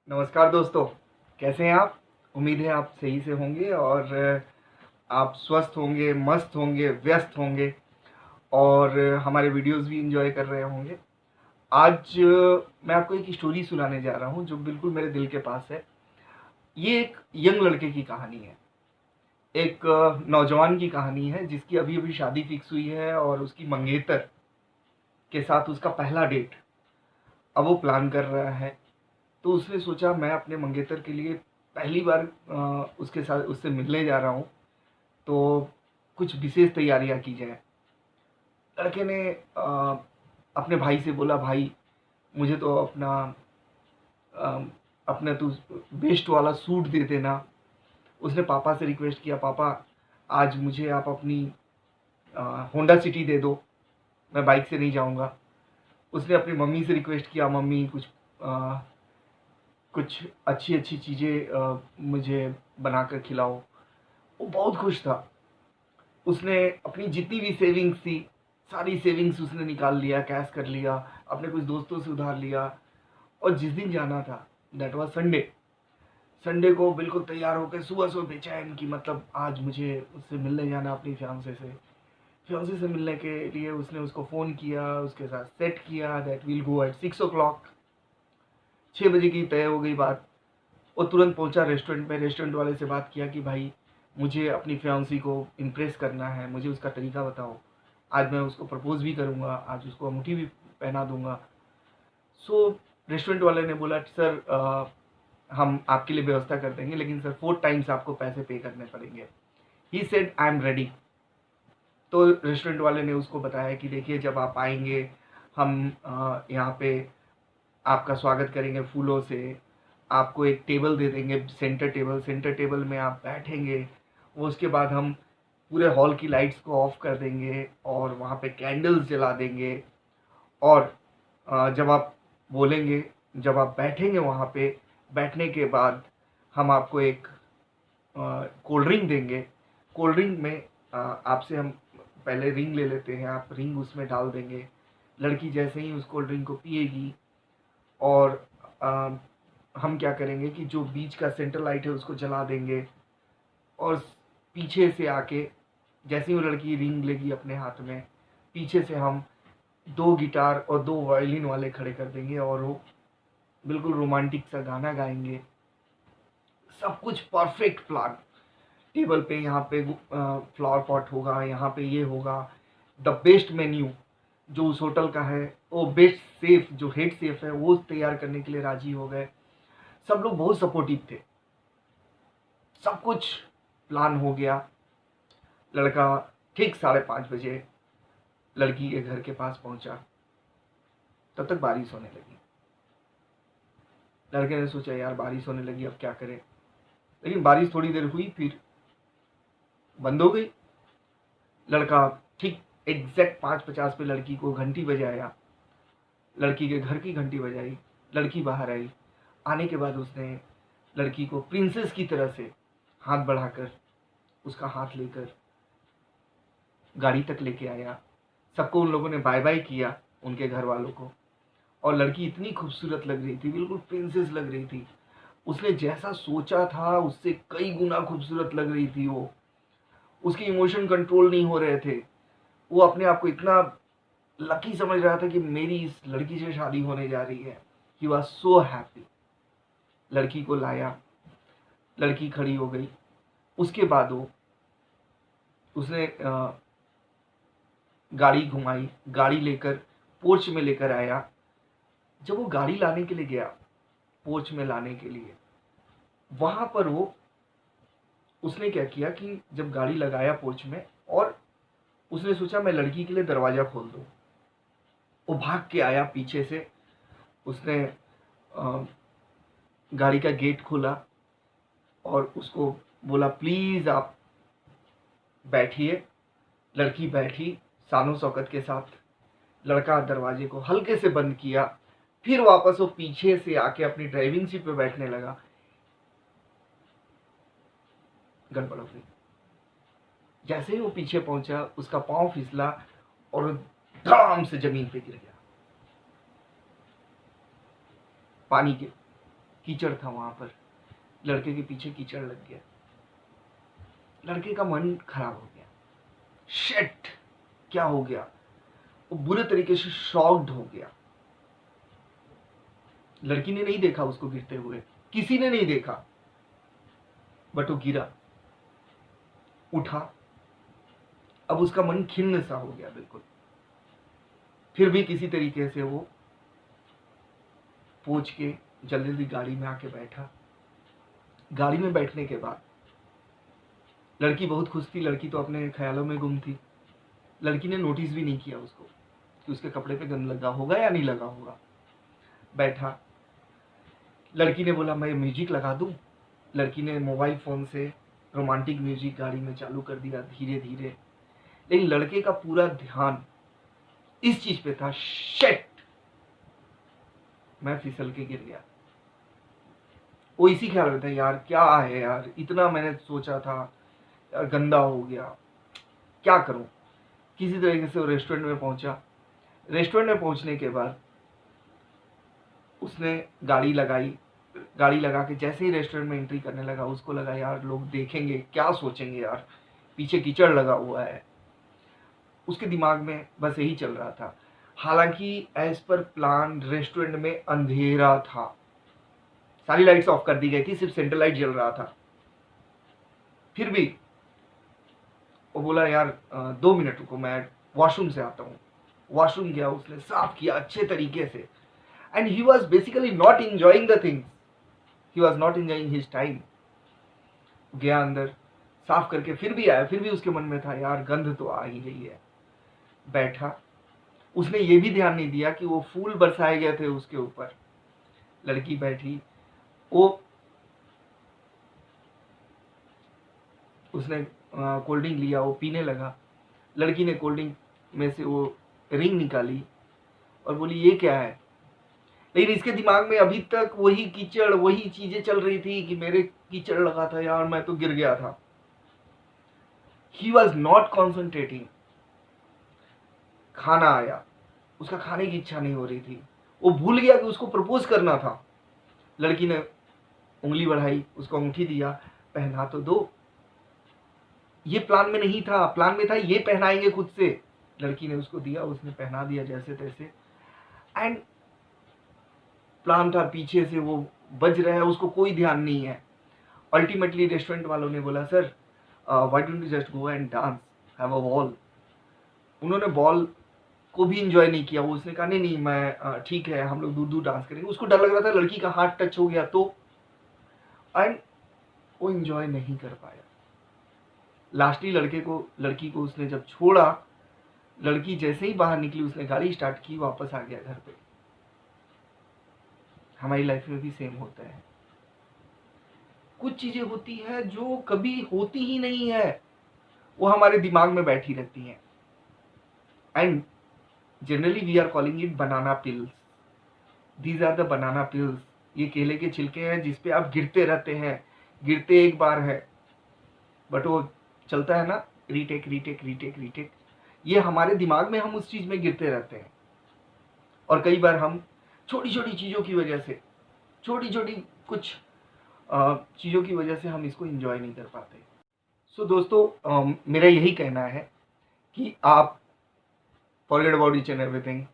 नमस्कार दोस्तों, कैसे हैं आप? उम्मीद है आप सही से होंगे और आप स्वस्थ होंगे, मस्त होंगे, व्यस्त होंगे और हमारे वीडियोस भी एंजॉय कर रहे होंगे। आज मैं आपको एक स्टोरी सुनाने जा रहा हूँ जो बिल्कुल मेरे दिल के पास है। ये एक यंग लड़के की कहानी है, एक नौजवान की कहानी है जिसकी अभी-अभी शादी फिक्स हुई है और उसकी मंगेतर के साथ उसका पहला डेट अब वो प्लान कर रहा है। तो उसने सोचा मैं अपने मंगेतर के लिए पहली बार उसके साथ उससे मिलने जा रहा हूँ, तो कुछ विशेष तैयारियां की जाए। लड़के ने अपने भाई से बोला, भाई मुझे तो अ, अपना तो बेस्ट वाला सूट दे देना। उसने पापा से रिक्वेस्ट किया, पापा आज मुझे आप अपनी होंडा सिटी दे दो, मैं बाइक से नहीं जाऊंगा। उसने अपनी मम्मी से रिक्वेस्ट किया, मम्मी कुछ अच्छी अच्छी चीज़ें मुझे बनाकर खिलाओ। वो बहुत खुश था। उसने अपनी जितनी भी सेविंग्स थी, सारी सेविंग्स उसने निकाल लिया, कैश कर लिया, अपने कुछ दोस्तों से उधार लिया और जिस दिन जाना था, दैट वाज संडे। संडे को बिल्कुल तैयार होकर सुबह सुबह बेचैन कि मतलब आज मुझे उससे मिलने जाना, अपनी फियांसे से मिलने के लिए उसने उसको फ़ोन किया, उसके साथ सेट किया that will go at 6 o'clock। 6 बजे की तय हो गई बात। वो तुरंत पहुंचा रेस्टोरेंट में, रेस्टोरेंट वाले से बात किया कि भाई मुझे अपनी फियांसी को इम्प्रेस करना है, मुझे उसका तरीका बताओ, आज मैं उसको प्रपोज भी करूँगा, आज उसको अंगूठी भी पहना दूंगा। सो रेस्टोरेंट वाले ने बोला, सर हम आपके लिए व्यवस्था कर देंगे, लेकिन सर 4 टाइम्स आपको पैसे पे करने पड़ेंगे। He said I am ready. तो रेस्टोरेंट वाले ने उसको बताया कि देखिए, जब आप आएंगे हम यहाँ पे आपका स्वागत करेंगे फूलों से, आपको एक टेबल दे देंगे, सेंटर टेबल में आप बैठेंगे। वो उसके बाद हम पूरे हॉल की लाइट्स को ऑफ कर देंगे और वहाँ पे कैंडल्स जला देंगे। और जब आप बोलेंगे, जब आप बैठेंगे वहाँ पे, बैठने के बाद हम आपको एक कोल्ड ड्रिंक देंगे। कोल्ड ड्रिंक में आपसे हम पहले रिंग ले लेते हैं, आप रिंग उसमें डाल देंगे। लड़की जैसे ही उस कोल्ड ड्रिंक को पिएगी और अ, हम क्या करेंगे कि जो बीच का सेंटर लाइट है उसको जला देंगे और पीछे से आके, जैसे ही वो लड़की रिंग लेगी अपने हाथ में, पीछे से हम 2 गिटार और 2 वायलिन वाले खड़े कर देंगे और वो बिल्कुल रोमांटिक सा गाना गाएंगे। सब कुछ परफेक्ट प्लान। टेबल पे यहाँ पे फ्लावर पॉट होगा, यहाँ पे ये होगा। द बेस्ट मेन्यू जो उस होटल का है, वो बेस्ट सेफ जो हेड सेफ है वो तैयार करने के लिए राजी हो गए। सब लोग बहुत सपोर्टिव थे। सब कुछ प्लान हो गया। लड़का ठीक 5:30 बजे लड़की के घर के पास पहुंचा। तब तक बारिश होने लगी। लड़के ने सोचा, यार बारिश होने लगी, अब क्या करें। लेकिन बारिश थोड़ी देर हुई, फिर बंद हो गई। लड़का ठीक एग्जैक्ट 5:50 पे लड़की को घंटी बजाया, लड़की के घर की घंटी बजाई, लड़की बाहर आई। आने के बाद उसने लड़की को प्रिंसेस की तरह से हाथ बढ़ाकर उसका हाथ लेकर गाड़ी तक लेके आया। सबको उन लोगों ने बाय बाय किया, उनके घर वालों को। और लड़की इतनी खूबसूरत लग रही थी, बिल्कुल प्रिंसेस लग रही थी। उसने जैसा सोचा था उससे कई गुना खूबसूरत लग रही थी वो। उसके इमोशन कंट्रोल नहीं हो रहे थे। वो अपने आप को इतना लकी समझ रहा था कि मेरी इस लड़की से शादी होने जा रही है। He was so happy. लड़की को लाया, लड़की खड़ी हो गई। उसके बाद वो उसने गाड़ी घुमाई, गाड़ी लेकर पोर्च में लेकर आया। जब वो गाड़ी लाने के लिए गया, पोर्च में लाने के लिए, वहां पर वो उसने क्या किया कि जब गाड़ी लगाया पोर्च में और उसने सोचा मैं लड़की के लिए दरवाजा खोल दूं, वो भाग के आया पीछे से। उसने अ, गाड़ी का गेट खोला और उसको बोला, प्लीज आप बैठिए। लड़की बैठी शानो शौकत के साथ। लड़का दरवाजे को हल्के से बंद किया, फिर वापस वो पीछे से आके अपनी ड्राइविंग सीट पे बैठने लगा। गड़बड़ हो गई। जैसे ही वो पीछे पहुंचा, उसका पांव फिसला और धड़ाम से जमीन पे गिर गया, पानी के कीचड़ था वहां पर, लड़के के पीछे कीचड़ लग गया। लड़के का मन खराब हो गया, शिट क्या हो गया, वो बुरे तरीके से शॉक्ड हो गया। लड़की ने नहीं देखा उसको गिरते हुए, किसी ने नहीं देखा, बट वो गिरा, उठा। अब उसका मन खिन्न सा हो गया बिल्कुल। फिर भी किसी तरीके से वो पहुंच के जल्दी जल्दी गाड़ी में आके बैठा। गाड़ी में बैठने के बाद लड़की बहुत खुश थी, लड़की तो अपने ख्यालों में गुम थी। लड़की ने नोटिस भी नहीं किया उसको कि उसके कपड़े पे गंद लगा होगा या नहीं लगा होगा। बैठा, लड़की ने बोला मैं म्यूजिक लगा दूं। लड़की ने मोबाइल फोन से रोमांटिक म्यूजिक गाड़ी में चालू कर दिया धीरे धीरे। लेकिन लड़के का पूरा ध्यान इस चीज पे था, शिट मैं फिसल के गिर गया। वो इसी ख्याल में था, यार क्या है यार, इतना मैंने सोचा था यार, गंदा हो गया, क्या करूं। किसी तरीके से वो रेस्टोरेंट में पहुंचा। रेस्टोरेंट में पहुंचने के बाद उसने गाड़ी लगाई। गाड़ी लगा के जैसे ही रेस्टोरेंट में एंट्री करने लगा, उसको लगा यार लोग देखेंगे, क्या सोचेंगे यार, पीछे कीचड़ लगा हुआ है। उसके दिमाग में बस यही चल रहा था। हालांकि एज पर प्लान रेस्टोरेंट में अंधेरा था, सारी लाइट्स ऑफ कर दी गई थी, सिर्फ सेंट्रल लाइट जल रहा था। फिर भी वो बोला यार 2 मिनट रुको, मैं वॉशरूम से आता हूँ। वॉशरूम गया, उसने साफ किया अच्छे तरीके से। And he was basically not enjoying the things, he was not enjoying his time. गया अंदर, साफ करके फिर भी आया, फिर भी उसके मन में था यार गंध तो आ ही रही है। बैठा, उसने ये भी ध्यान नहीं दिया कि वो फूल बरसाए गए थे उसके ऊपर। लड़की बैठी, वो उसने कोल्ड ड्रिंक लिया, वो पीने लगा। लड़की ने कोल्ड ड्रिंक में से वो रिंग निकाली और बोली ये क्या है। लेकिन इसके दिमाग में अभी तक वही कीचड़, वही चीजें चल रही थी कि मेरे कीचड़ लगा था यार, मैं तो गिर गया था। He was not concentrating. खाना आया, उसका खाने की इच्छा नहीं हो रही थी। वो भूल गया कि उसको प्रपोज करना था। लड़की ने उंगली बढ़ाई, उसको अंगूठी दिया, पहना तो दो। ये प्लान में नहीं था, प्लान में था ये पहनाएंगे खुद से। लड़की ने उसको दिया, उसने पहना दिया जैसे तैसे। एंड प्लान था पीछे से वो बज रहा है, उसको कोई ध्यान नहीं है। अल्टीमेटली रेस्टोरेंट वालों ने बोला sir why don't you just go and dance, have a ball. उन्होंने बॉल को भी इंजॉय नहीं किया। वो उसने कहा नहीं नहीं मैं ठीक है, हम लोग दूर दूर डांस करेंगे। उसको डर लग रहा था लड़की का हाथ टच हो गया तो, एंड वो इंजॉय नहीं कर पाया। लास्टली लड़की को उसने जब छोड़ा, लड़की जैसे ही बाहर निकली, उसने गाड़ी स्टार्ट की, वापस आ गया घर पे। हमारी लाइफ में भी सेम होता है। कुछ चीजें होती है जो कभी होती ही नहीं है, वो हमारे दिमाग में बैठी रहती हैं। And generally we are calling it banana pills. These are the banana pills. ये केले के छिलके हैं जिसपे आप गिरते रहते हैं। गिरते एक बार है, बट वो चलता है ना, रीटेक रीटेक रीटेक रीटेक। ये हमारे दिमाग में हम उस चीज में गिरते रहते हैं। और कई बार हम छोटी छोटी चीजों की वजह से, छोटी छोटी कुछ चीजों की वजह से हम इसको एंजॉय नहीं कर पाते। सो दोस्तों, मेरा यही कहना है कि आप forget about each and everything,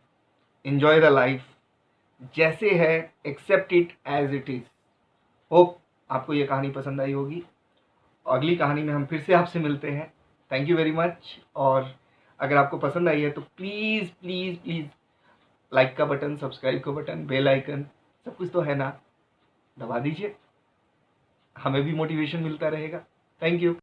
enjoy the life जैसे है, accept it as it is. Hope आपको ये कहानी पसंद आई होगी। अगली कहानी में हम फिर से आपसे मिलते हैं। Thank you very much. और अगर आपको पसंद आई है तो प्लीज़ प्लीज़ प्लीज़ लाइक का बटन, सब्सक्राइब का बटन, बेल आइकन, सब कुछ तो है ना, दबा दीजिए, हमें भी मोटिवेशन मिलता रहेगा। Thank you.